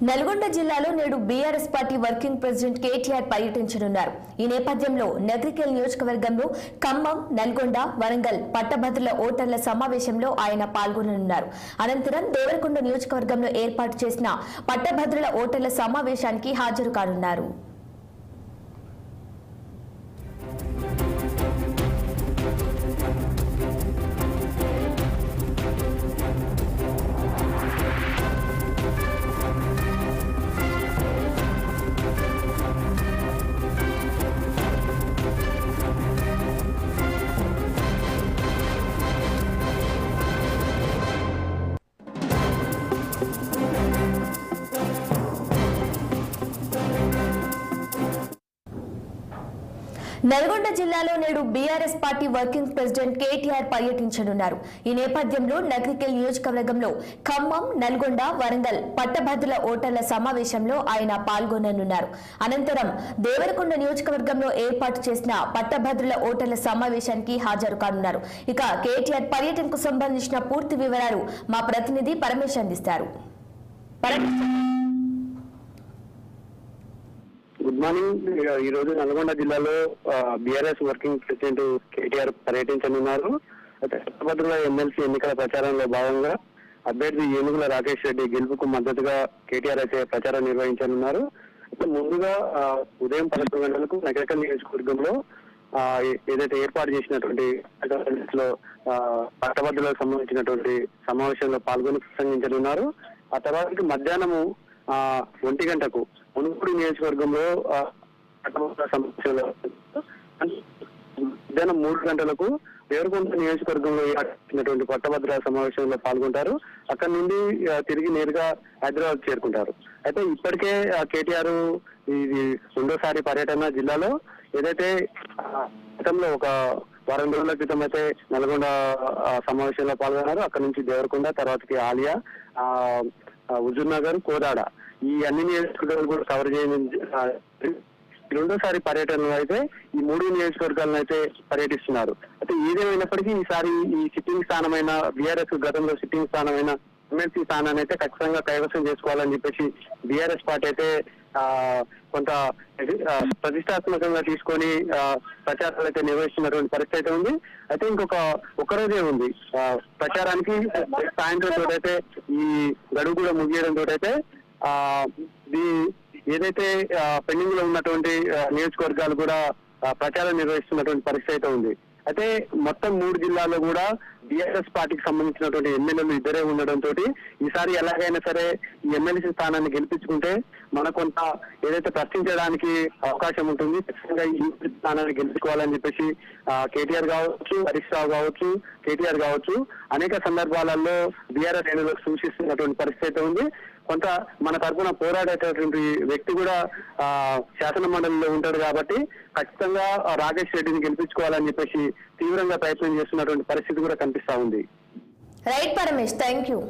నల్గొండ జిల్లాలో నేడు BRS party working president KTR పర్యటించనున్నారు. ఈ నేపథ్యంలో నగరికల్ నియోజకవర్గంలో ఖమ్మం, నల్గొండ, వరంగల్ పట్టభద్రుల ఓటర్ల సమావేశంలో ఆయన పాల్గొననున్నారు. అనంతరం దేవరకొండ నియోజకవర్గంలో ఏర్పాటు చేసిన పట్టభద్రుల ఓటర్ల సమావేశానికి హాజరు కానున్నారు. నల్గొండ జిల్లాలో నేడు BRS party working president KTR పర్యటించనున్నారు. ఈ నేపథ్యంలో నగరికల్ నియోజకవర్గంలో ఖమ్మం, నల్గొండ, వరంగల్ పట్టభద్రుల ఓటర్ల సమావేశంలో ఆయన పాల్గొననున్నారు. అనంతరం దేవరకొండ నియోజకవర్గంలో ఏర్పాటు చేసిన పట్టభద్రుల ఓటర్ల సమావేశానికి హాజరు కానున్నారు. ఇక కేటీఆర్ పర్యటనకు సంబంధించిన పూర్తి వివరాలు మా ప్రతినిధి పరమేశ్ అందిస్తారు. Good morning. ఈ రోజు నల్గొండ జిల్లాలో బీఆర్ఎస్ వర్కింగ్ ప్రెసిడెంట్ కేటీఆర్ పర్యటించనున్నారు. అయితే పట్టభద్రుల ఎమ్మెల్సీ ఎన్నికల ప్రచారంలో భాగంగా అభ్యర్థి ఏనుగుల రాకేష్ రెడ్డి గెలుపుకు మద్దతుగా కేటీఆర్ అయితే ప్రచారం నిర్వహించనున్నారు. అయితే ముందుగా ఉదయం 11 గంటలకు నగరికల్ నియోజకవర్గంలో ఏదైతే ఏర్పాటు చేసినటువంటి పట్టభద్రులకు సంబంధించినటువంటి సమావేశంలో పాల్గొని ప్రసంగించనున్నారు. ఆ తర్వాత మధ్యాహ్నము 1 గంటకు మునుగోడు నియోజకవర్గంలో సమావేశంలో మధ్యాహ్నం 3 గంటలకు దేవరకొండ నియోజకవర్గంలో ఏర్పడినటువంటి పట్టభద్రుల సమావేశంలో పాల్గొంటారు. అక్కడి నుండి తిరిగి నేరుగా హైదరాబాద్ చేరుకుంటారు. అయితే ఇప్పటికే కేటీఆర్ ఇది రెండోసారి పర్యటన జిల్లాలో. ఏదైతే గతంలో ఒక వారం రోజుల క్రితం అయితే నల్గొండ సమావేశంలో పాల్గొన్నారు. అక్కడి నుంచి దేవరకొండ, తర్వాతకి ఆలియా, హుజూర్ నగర్, కోదాడ ఈ అన్ని నియోజకవర్గాలు కూడా కవర్ చేయని రెండోసారి పర్యటనలో అయితే ఈ 3 నియోజకవర్గాలను అయితే పర్యటిస్తున్నారు. అయితే ఏదేమైనప్పటికీ ఈసారి ఈ సిట్టింగ్ స్థానమైన బీఆర్ఎస్ గతంలో సిట్టింగ్ స్థానమైన ఎమ్మెల్సీ స్థానాన్ని అయితే ఖచ్చితంగా కైవసం చేసుకోవాలని చెప్పేసి బీఆర్ఎస్ పార్టీ అయితే కొంత ప్రతిష్టాత్మకంగా తీసుకొని ప్రచారాలు అయితే నిర్వహిస్తున్నటువంటి పరిస్థితి అయితే ఉంది. అయితే ఒక్కరోజే ఉంది ప్రచారానికి. సాయంత్రం తోటైతే ఈ గడువు కూడా ముగియడం తోటైతే ఏదైతే పెండింగ్ లో ఉన్నటువంటి నియోజకవర్గాలు కూడా ప్రచారం నిర్వహిస్తున్నటువంటి పరిస్థితి అయితే ఉంది. అయితే మొత్తం 3 జిల్లాల్లో కూడా బీఆర్ఎస్ పార్టీకి సంబంధించినటువంటి ఎమ్మెల్యేలు ఇద్దరే ఉండడంతో ఈసారి ఎలాగైనా సరే ఈ ఎమ్మెల్సీ స్థానాన్ని గెలిపించుకుంటే మనకు కొంత ఏదైతే ప్రశ్నించడానికి అవకాశం ఉంటుంది. ఖచ్చితంగా ఈ స్థానాన్ని గెలుచుకోవాలని చెప్పేసి కేటీఆర్ కావచ్చు, హరీష్ రావు కావచ్చు, కేటీఆర్ కావచ్చు అనేక సందర్భాలలో బీఆర్ఎస్ శ్రేణులకు సూచిస్తున్నటువంటి పరిస్థితి అయితే ఉంది. కొంత మన తరఫున పోరాడేటటువంటి వ్యక్తి కూడా శాసన మండలిలో ఉంటాడు కాబట్టి ఖచ్చితంగా రాకేష్ రెడ్డిని గెలిపించుకోవాలని చెప్పేసి తీవ్రంగా ప్రయత్నం చేస్తున్నటువంటి పరిస్థితి కూడా కనిపిస్తా ఉంది. Right Paramesh, thank you.